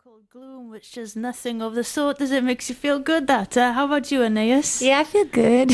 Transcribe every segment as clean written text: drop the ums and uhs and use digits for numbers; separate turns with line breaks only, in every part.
called Gloom, which does nothing of the sort. Does it makes you feel good, that? How about you, Anaïs?
Yeah, I feel good.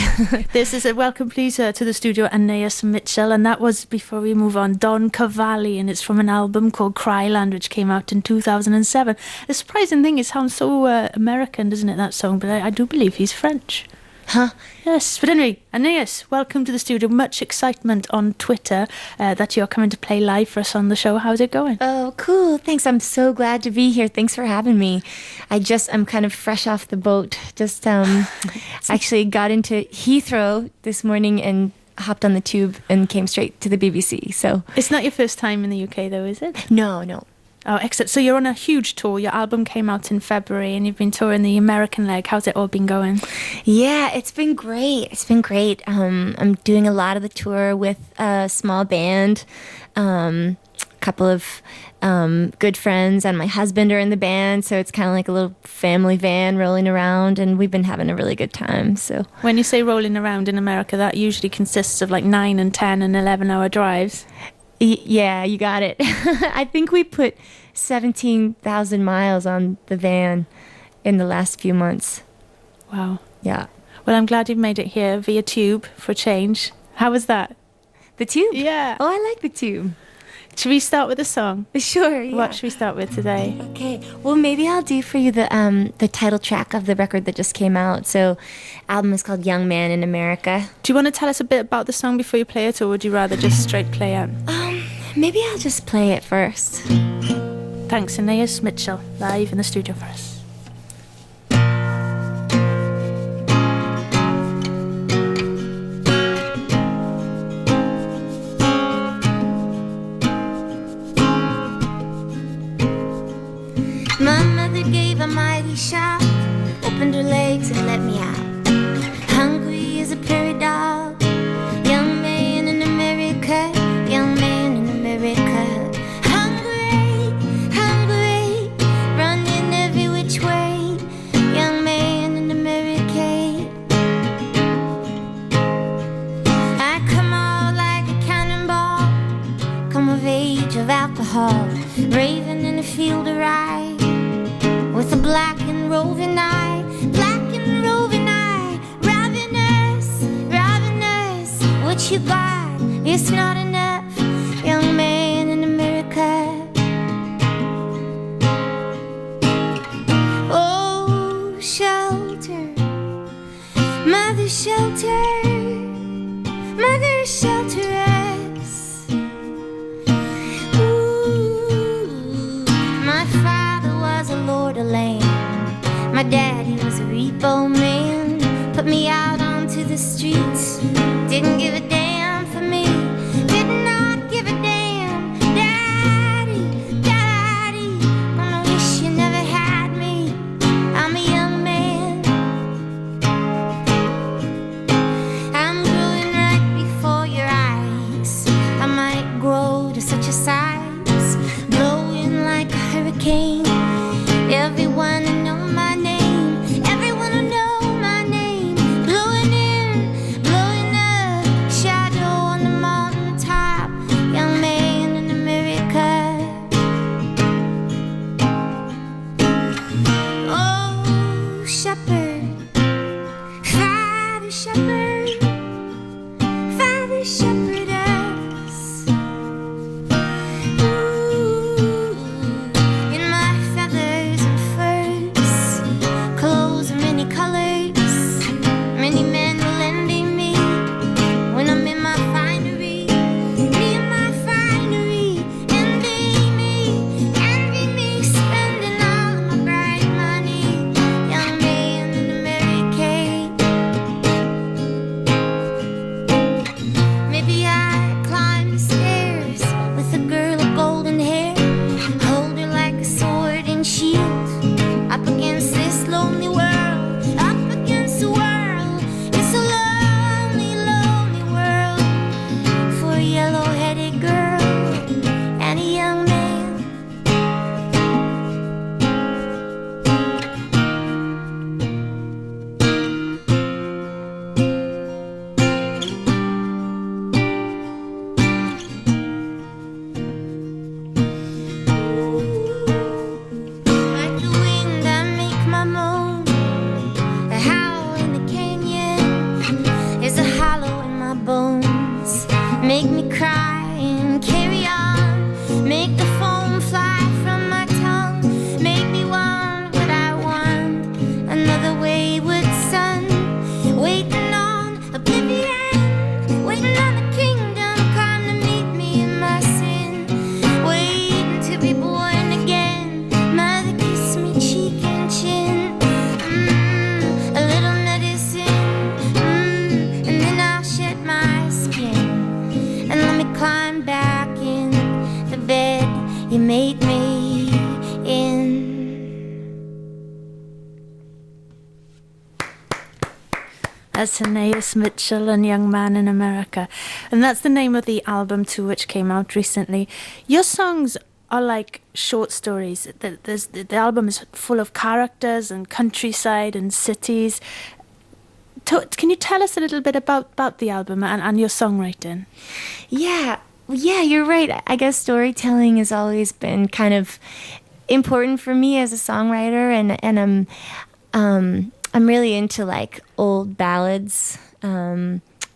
This is a welcome, please, to the studio, Anaïs Mitchell. And that was, before we move on, Don Cavalli, and it's from an album called Cryland, which came out in 2007. The surprising thing, it sounds so American, doesn't it, that song? But I do believe he's French.
Huh?
Yes, but anyway, Anaïs, welcome to the studio. Much excitement on Twitter that you're coming to play live for us on the show. How's it going?
Oh, cool. Thanks. I'm so glad to be here. Thanks for having me. I'm kind of fresh off the boat. Just actually got into Heathrow this morning and hopped on the tube and came straight to the BBC. So
It's not your first time in the UK, though, is it?
No.
Oh, excellent. So you're on a huge tour. Your album came out in February and you've been touring the American leg. How's it all been going?
Yeah, it's been great. I'm doing a lot of the tour with a small band. A couple of good friends and my husband are in the band, so it's kind of like a little family van rolling around, and we've been having a really good time. So
when you say rolling around in America, that usually consists of like 9 and 10 and 11-hour drives.
Yeah, you got it. I think we put 17,000 miles on the van in the last few months.
Wow.
Yeah.
Well, I'm glad you've made it here via tube for a change. How was that?
The tube?
Yeah.
Oh, I like the tube.
Should we start with a song?
Sure, yeah.
What should we start with today?
Okay. Well, maybe I'll do for you the title track of the record that just came out. So, album is called Young Man in America.
Do you want to tell us a bit about the song before you play it, or would you rather just straight play it?
Maybe I'll just play it first.
Thanks, Anaïs Mitchell, live in the studio for us.
My mother gave a mighty shout, opened her legs and let me out. Hungry as a prairie dog, young man in America, young man in America. Hungry, hungry, running every which way, young man in America. I come out like a cannonball, come of age of alcohol, raving in a field of rye. With a black and roving eye, ravenous, ravenous. What you got is not enough, young man in America. Oh, shelter, mother shelter, mother shelter us. My father was a lord of land. My daddy was a repo man. Put me out onto the streets. Didn't give a damn for me. Did not give a damn. Daddy, daddy, I wish you never had me. I'm a young man. I'm growing right before your eyes. I might grow to such a size, blowing like a hurricane. Everyone will know my name. Everyone will know my name. Blowing in, blowing up, shadow on the mountaintop, young man in America. Oh, shepherd, father shepherd, father shepherd us. Ooh, in my
That's Anaïs Mitchell and Young Man in America. And that's the name of the album too, which came out recently. Your songs are like short stories. The album is full of characters and countryside and cities. Can you tell us a little bit about the album and your songwriting?
Yeah, you're right. I guess storytelling has always been kind of important for me as a songwriter, and I'm really into like old ballads,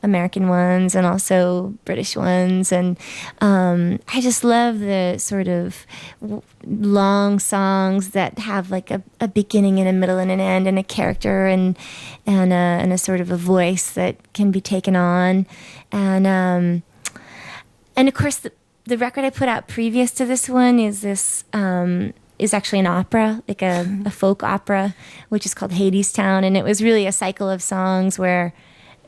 American ones and also British ones, and I just love the sort of long songs that have like a beginning and a middle and an end and a character and a sort of a voice that can be taken on, and of course the record I put out previous to this one is actually an opera, like a folk opera, which is called Hadestown. And it was really a cycle of songs where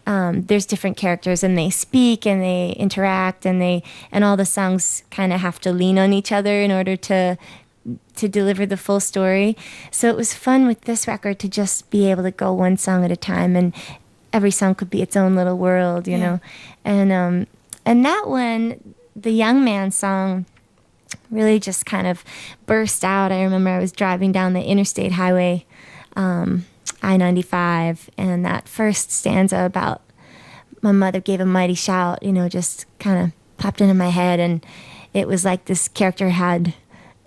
there's different characters and they speak and they interact and all the songs kind of have to lean on each other in order to deliver the full story. So it was fun with this record to just be able to go one song at a time, and every song could be its own little world, you know. And that one, the Young Man song, really just kind of burst out. I remember I was driving down the interstate highway, I-95, and that first stanza about my mother gave a mighty shout, you know, just kind of popped into my head, and it was like this character had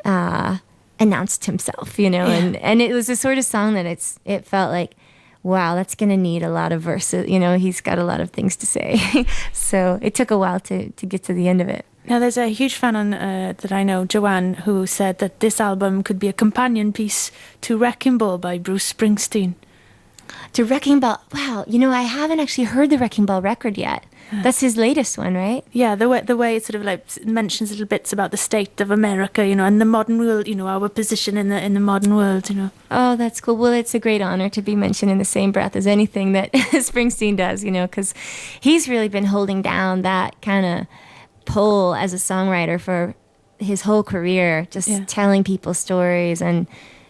announced himself, you know, and it was the sort of song that it felt like, wow, that's going to need a lot of verses, you know, he's got a lot of things to say. So it took a while to get to the end of it.
Now, there's a huge fan on that I know, Joanne, who said that this album could be a companion piece to Wrecking Ball by Bruce Springsteen.
To Wrecking Ball. Wow, you know, I haven't actually heard the Wrecking Ball record yet. That's his latest one, right?
Yeah, the way it sort of like mentions little bits about the state of America, you know, and the modern world, you know, our position in the modern world, you know.
Oh, that's cool. Well, it's a great honor to be mentioned in the same breath as anything that Springsteen does, you know, because he's really been holding down that kind of pull as a songwriter for his whole career, just telling people stories and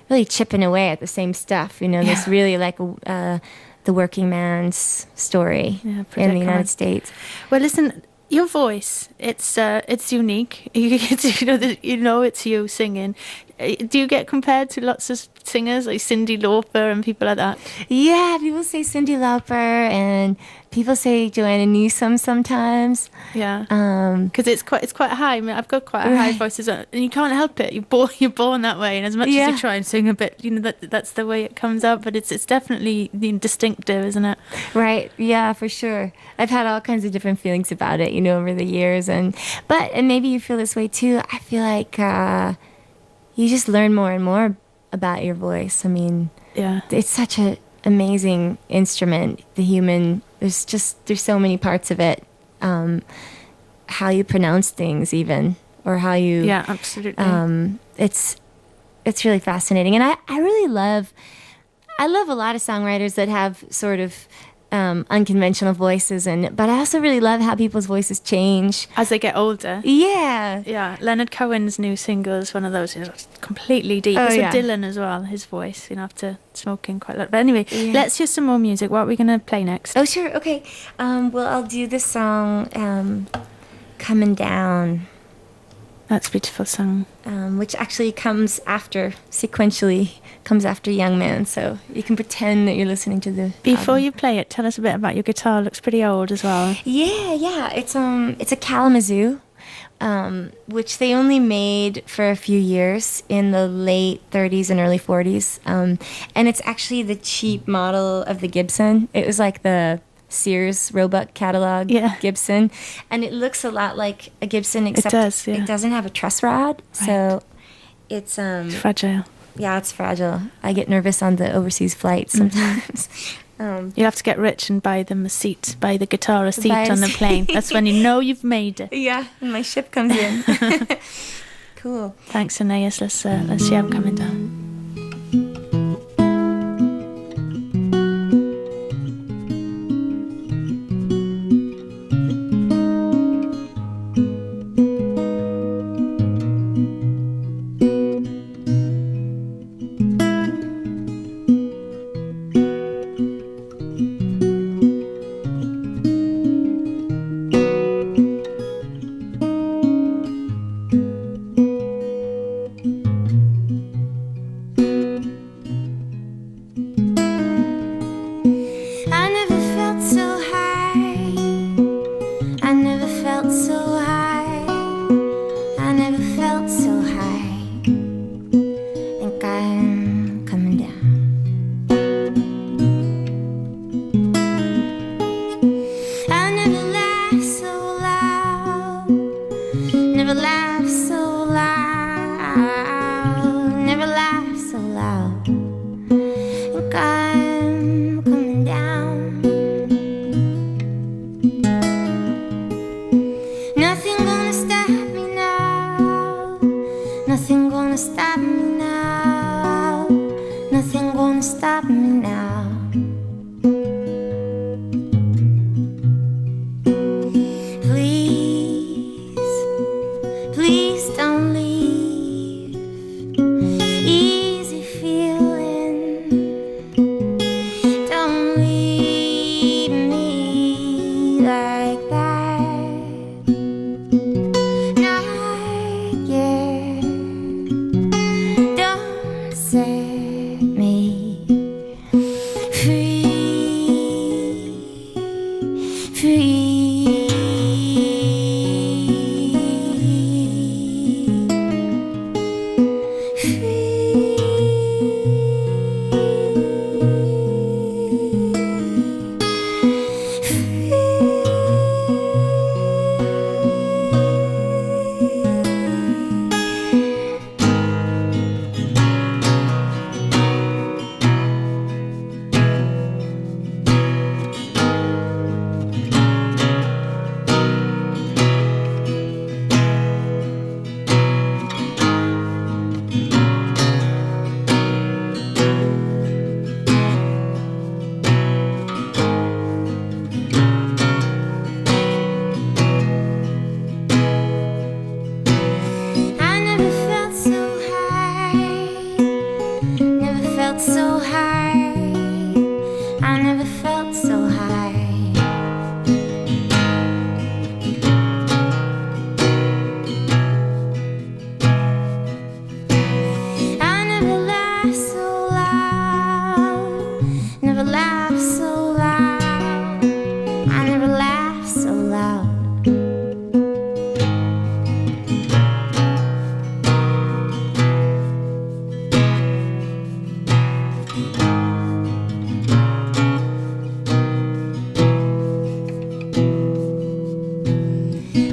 really chipping away at the same stuff, you know. There's really like the working man's story in the United States.
Well, listen, your voice, it's unique. You know it's you singing. Do you get compared to lots of singers like Cyndi Lauper and people like that?
Yeah, people say Cyndi Lauper and people say Joanna Newsom sometimes.
Yeah, because it's quite high. I mean, I've got quite a high voice as well, and you can't help it. You're born that way, and as much as you try and sing a bit, you know that's the way it comes out. But it's definitely distinctive, isn't it?
Right. Yeah, for sure. I've had all kinds of different feelings about it, you know, over the years, and maybe you feel this way too. I feel like you just learn more and more about your voice. I mean, it's such an amazing instrument. The human, there's so many parts of it. How you pronounce things, even, or how you
absolutely.
It's really fascinating, and I really love a lot of songwriters that have sort of unconventional voices, but I also really love how people's voices change
as they get older.
Yeah.
Leonard Cohen's new single is one of those, you know, completely deep. So Dylan as well, his voice, you know, after smoking quite a lot. But anyway, let's hear some more music. What are we going to play next?
Oh, sure. Okay. Well, I'll do this song, "Coming Down."
That's a beautiful song.
Which actually sequentially comes after Young Man, so you can pretend that you're listening to the
Before
album.
you play it, tell us a bit about your guitar. It looks pretty old as well.
Yeah. It's a Kalamazoo, which they only made for a few years in the late 30s and early 40s. And it's actually the cheap model of the Gibson. It was like the Sears Roebuck catalog Gibson, and it looks a lot like a Gibson, except it doesn't have a truss rod, so it's
fragile.
Yeah, it's fragile. I get nervous on the overseas flights sometimes.
You have to get rich and buy them buy the guitar a seat on the plane. That's when you know you've made it.
Yeah, when my ship comes in. Cool.
Thanks, Anaïs. Let's see how I'm coming down.
never laugh so loud. Think I'm coming down. Nothing gonna stop me now. Nothing gonna stop me now. Nothing gonna stop me now. Please, please don't leave. Easy feeling. Don't leave me like that. Not yet. Don't set me free, free. I never felt so high, never felt so high. I never felt so high. I never laughed so loud, never laughed so loud. I never laughed so loud.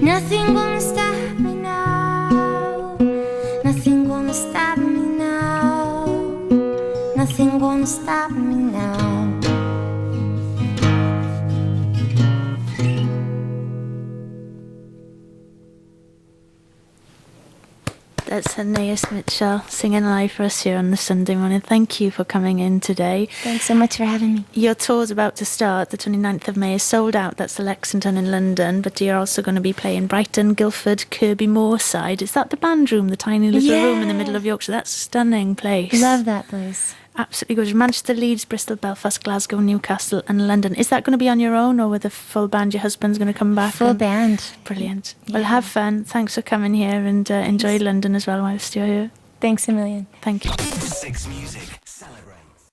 Nothing gonna stop me now. Nothing gonna stop me now. Nothing gonna stop me now.
That's Anaïs Mitchell singing live for us here on the Sunday morning. Thank you for coming in today.
Thanks so much for having me.
Your tour's about to start. The 29th of May is sold out. That's the Lexington in London. But you're also going to be playing Brighton, Guildford, Kirby Moorside. Is that the band room, the tiny little room in the middle of Yorkshire? That's a stunning place.
Love that place.
Absolutely gorgeous. Manchester, Leeds, Bristol, Belfast, Glasgow, Newcastle and London. Is that going to be on your own or with a full band? Your husband's going to come back?
Full band.
Brilliant. Well, have fun. Thanks for coming here and enjoy London as well whilst you're here.
Thanks a million.
Thank you.
Six Music. Celebrate.